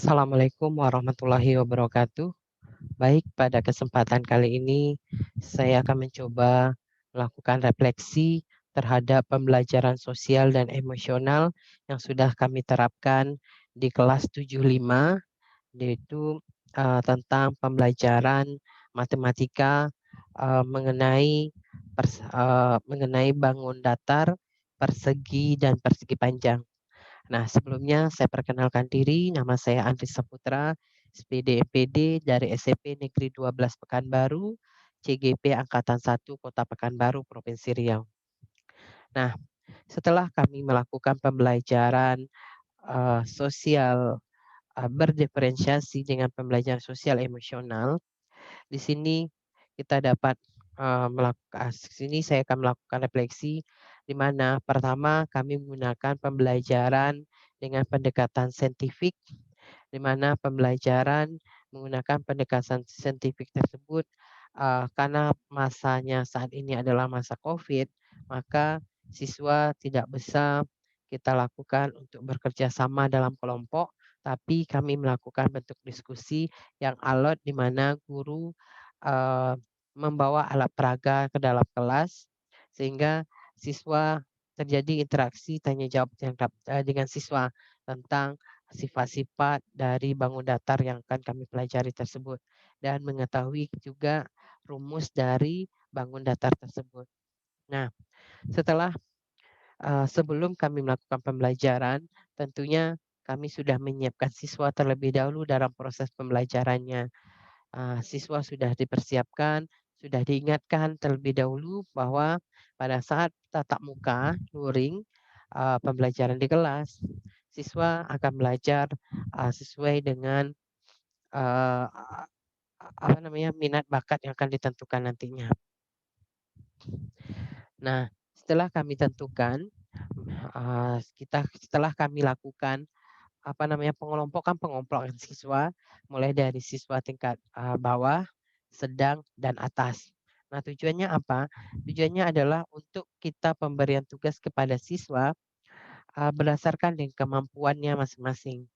Assalamualaikum warahmatullahi wabarakatuh. Baik, pada kesempatan kali ini saya akan mencoba melakukan refleksi terhadap pembelajaran sosial dan emosional yang sudah kami terapkan di kelas 75, yaitu tentang pembelajaran matematika mengenai bangun datar, persegi, dan persegi panjang. Nah, sebelumnya saya perkenalkan diri, nama saya Andri Saputra, SPD MPD dari SMP Negeri 12 Pekanbaru, CGP Angkatan 1 Kota Pekanbaru, Provinsi Riau. Nah, setelah kami melakukan pembelajaran sosial berdiferensiasi dengan pembelajaran sosial emosional, di sini kita dapat melakukan, sini saya akan melakukan refleksi di mana pertama kami menggunakan pembelajaran dengan pendekatan saintifik, di mana pembelajaran menggunakan pendekatan saintifik tersebut karena masanya saat ini adalah masa COVID, maka siswa tidak bisa kita lakukan untuk bekerja sama dalam kelompok, tapi kami melakukan bentuk diskusi yang alot di mana guru eh, membawa alat peraga ke dalam kelas sehingga siswa terjadi interaksi tanya jawab dengan siswa tentang sifat-sifat dari bangun datar yang akan kami pelajari tersebut dan mengetahui juga rumus dari bangun datar tersebut. Nah, setelah sebelum kami melakukan pembelajaran, tentunya kami sudah menyiapkan siswa terlebih dahulu dalam proses pembelajarannya. Siswa sudah dipersiapkan, sudah diingatkan terlebih dahulu bahwa pada saat tatap muka, luring, pembelajaran di kelas, siswa akan belajar sesuai dengan eh, minat bakat yang akan ditentukan nantinya. Nah, setelah kami tentukan, setelah kami lakukan pengelompokan siswa mulai dari siswa tingkat bawah, sedang, dan atas. Nah, tujuannya apa? Tujuannya adalah untuk kita pemberian tugas kepada siswa berdasarkan dengan kemampuannya masing-masing.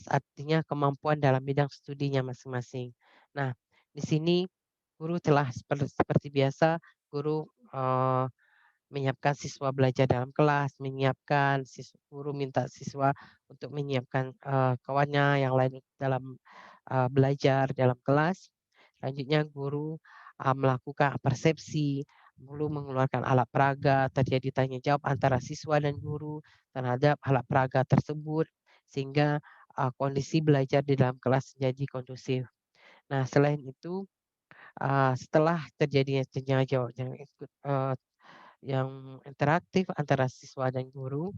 Artinya kemampuan dalam bidang studinya masing-masing. Nah, di sini guru telah seperti biasa, guru menyiapkan siswa belajar dalam kelas, menyiapkan guru minta siswa untuk menyiapkan kawannya yang lain dalam belajar dalam kelas. Selanjutnya guru melakukan persepsi, guru mengeluarkan alat peraga, terjadi tanya jawab antara siswa dan guru terhadap alat peraga tersebut sehingga kondisi belajar di dalam kelas menjadi kondusif. Nah, selain itu setelah terjadinya tanya jawab yang interaktif antara siswa dan guru.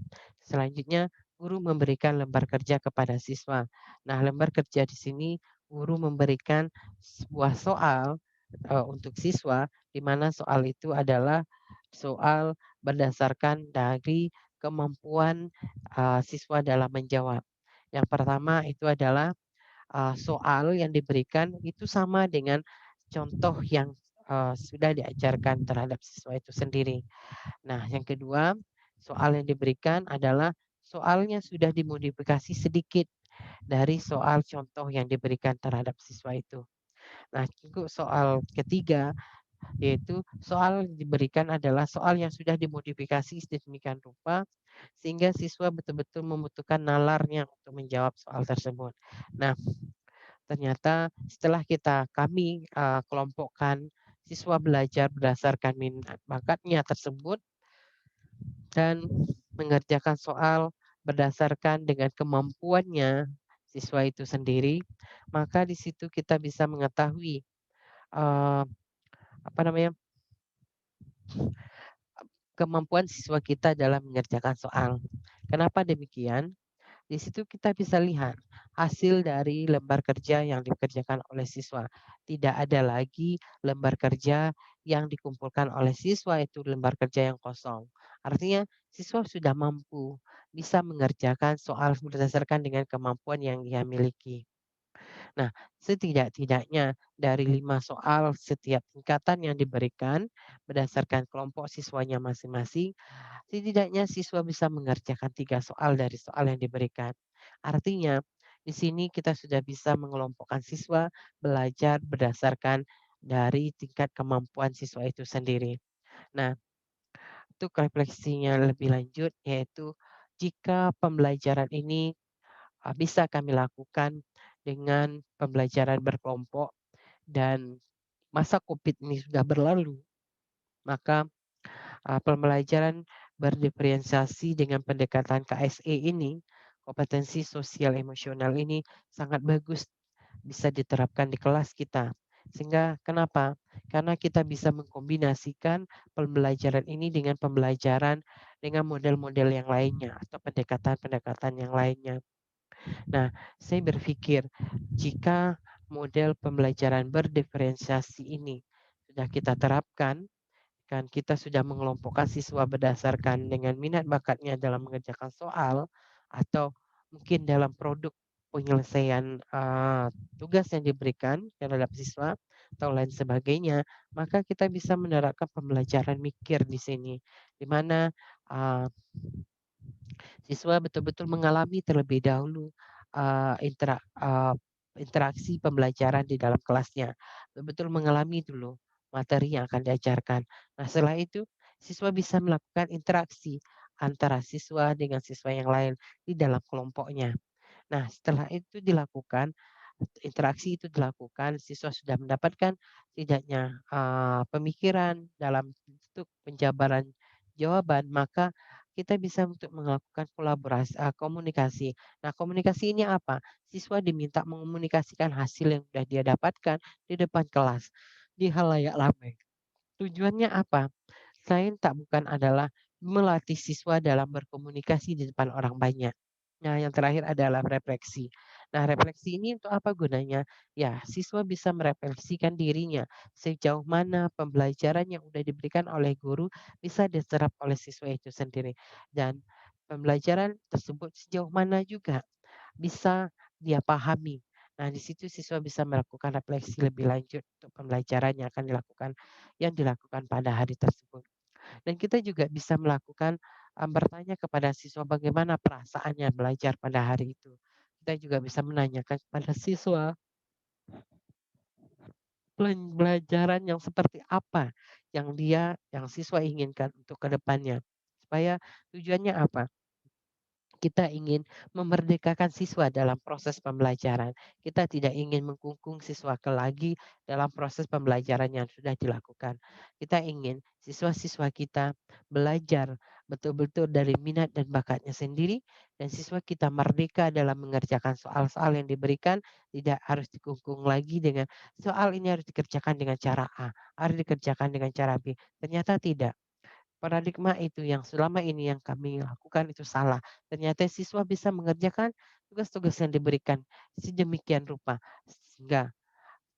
Selanjutnya, guru memberikan lembar kerja kepada siswa. Nah, lembar kerja di sini guru memberikan sebuah soal untuk siswa, di mana soal itu adalah soal berdasarkan dari kemampuan siswa dalam menjawab. Yang pertama itu adalah soal yang diberikan itu sama dengan contoh yang sudah diajarkan terhadap siswa itu sendiri. Nah, yang kedua, soal yang diberikan adalah soalnya sudah dimodifikasi sedikit dari soal contoh yang diberikan terhadap siswa itu. Nah, untuk soal ketiga, yaitu soal yang diberikan adalah soal yang sudah dimodifikasi sedemikian rupa sehingga siswa betul-betul membutuhkan nalarnya untuk menjawab soal tersebut. Nah, ternyata setelah kami kelompokkan siswa belajar berdasarkan minat bakatnya tersebut dan mengerjakan soal berdasarkan dengan kemampuannya siswa itu sendiri, maka di situ kita bisa mengetahui eh, apa namanya kemampuan siswa kita dalam mengerjakan soal. Kenapa demikian? Di situ kita bisa lihat hasil dari lembar kerja yang dikerjakan oleh siswa. Tidak ada lagi lembar kerja yang dikumpulkan oleh siswa itu lembar kerja yang kosong. Artinya siswa sudah mampu bisa mengerjakan soal berdasarkan dengan kemampuan yang dia miliki. Nah, setidak-tidaknya dari 5 soal setiap tingkatan yang diberikan berdasarkan kelompok siswanya masing-masing, setidaknya siswa bisa mengerjakan 3 soal dari soal yang diberikan. Artinya, Di sini kita sudah bisa mengelompokkan siswa belajar berdasarkan dari tingkat kemampuan siswa itu sendiri. Nah, untuk refleksinya lebih lanjut yaitu jika pembelajaran ini bisa kami lakukan dengan pembelajaran berkelompok dan masa Covid ini sudah berlalu, maka pembelajaran berdiferensiasi dengan pendekatan KSE ini, kompetensi sosial emosional ini sangat bagus bisa diterapkan di kelas kita. Sehingga kenapa? Karena kita bisa mengkombinasikan pembelajaran ini dengan pembelajaran dengan model-model yang lainnya atau pendekatan-pendekatan yang lainnya. Nah, saya berpikir jika model pembelajaran berdiferensiasi ini sudah kita terapkan, kan kita sudah mengelompokkan siswa berdasarkan dengan minat bakatnya dalam mengerjakan soal atau mungkin dalam produk penyelesaian tugas yang diberikan terhadap siswa atau lain sebagainya, maka kita bisa menerapkan pembelajaran mikir di sini, di mana uh, siswa betul-betul mengalami terlebih dahulu interaksi pembelajaran di dalam kelasnya, betul-betul mengalami dulu materi yang akan diajarkan. Nah, setelah itu siswa bisa melakukan interaksi antara siswa dengan siswa yang lain di dalam kelompoknya. Nah, setelah itu dilakukan, interaksi itu dilakukan, siswa sudah mendapatkan setidaknya pemikiran dalam bentuk penjabaran jawaban, maka kita bisa untuk melakukan komunikasi. Nah, komunikasi ini apa? Siswa diminta mengomunikasikan hasil yang sudah dia dapatkan di depan kelas, di halayak ramai. Tujuannya apa? Selain tak bukan adalah melatih siswa dalam berkomunikasi di depan orang banyak. Nah, yang terakhir adalah refleksi. Nah, refleksi ini untuk apa gunanya? Ya, siswa bisa merefleksikan dirinya sejauh mana pembelajaran yang sudah diberikan oleh guru bisa diserap oleh siswa itu sendiri. Dan pembelajaran tersebut sejauh mana juga bisa dia pahami. Nah, di situ siswa bisa melakukan refleksi lebih lanjut untuk pembelajaran yang dilakukan pada hari tersebut. Dan kita juga bisa melakukan bertanya kepada siswa bagaimana perasaannya belajar pada hari itu. Kita juga bisa menanyakan kepada siswa pembelajaran yang seperti apa yang siswa inginkan untuk kedepannya. Supaya tujuannya apa? Kita ingin memerdekakan siswa dalam proses pembelajaran. Kita tidak ingin mengkungkung siswa lagi dalam proses pembelajaran yang sudah dilakukan. Kita ingin siswa-siswa kita belajar betul-betul dari minat dan bakatnya sendiri dan siswa kita merdeka dalam mengerjakan soal-soal yang diberikan, tidak harus dikungkung lagi dengan soal ini harus dikerjakan dengan cara A, harus dikerjakan dengan cara B. Ternyata tidak. Paradigma itu yang selama ini yang kami lakukan itu salah. Ternyata siswa bisa mengerjakan tugas-tugas yang diberikan sedemikian rupa sehingga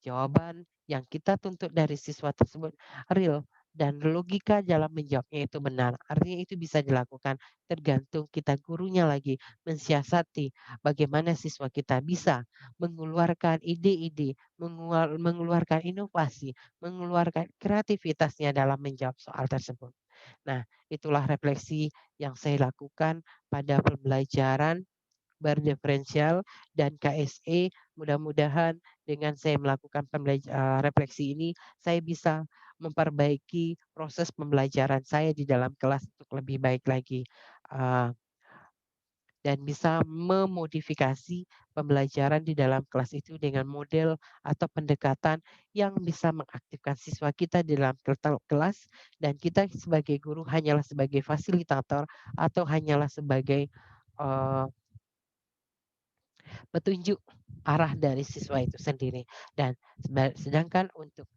jawaban yang kita tuntut dari siswa tersebut real dan logika dalam menjawabnya itu benar. Artinya itu bisa dilakukan tergantung kita gurunya lagi mensiasati bagaimana siswa kita bisa mengeluarkan ide-ide, mengeluarkan inovasi, mengeluarkan kreativitasnya dalam menjawab soal tersebut. Nah, itulah refleksi yang saya lakukan pada pembelajaran berdiferensial dan KSE. Mudah-mudahan dengan saya melakukan refleksi ini, saya bisa memperbaiki proses pembelajaran saya di dalam kelas untuk lebih baik lagi. Uh, dan bisa memodifikasi pembelajaran di dalam kelas itu dengan model atau pendekatan yang bisa mengaktifkan siswa kita di dalam kelas dan kita sebagai guru hanyalah sebagai fasilitator atau hanyalah sebagai uh, petunjuk arah dari siswa itu sendiri dan sedangkan untuk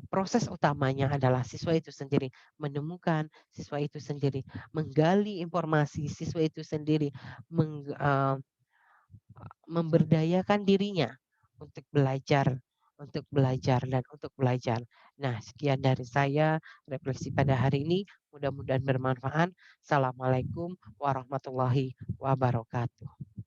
proses utamanya adalah siswa itu sendiri menemukan siswa itu sendiri menggali informasi siswa itu sendiri memberdayakan dirinya untuk belajar dan untuk belajar. Nah, sekian dari saya refleksi pada hari ini. Mudah-mudahan bermanfaat. Assalamualaikum warahmatullahi wabarakatuh.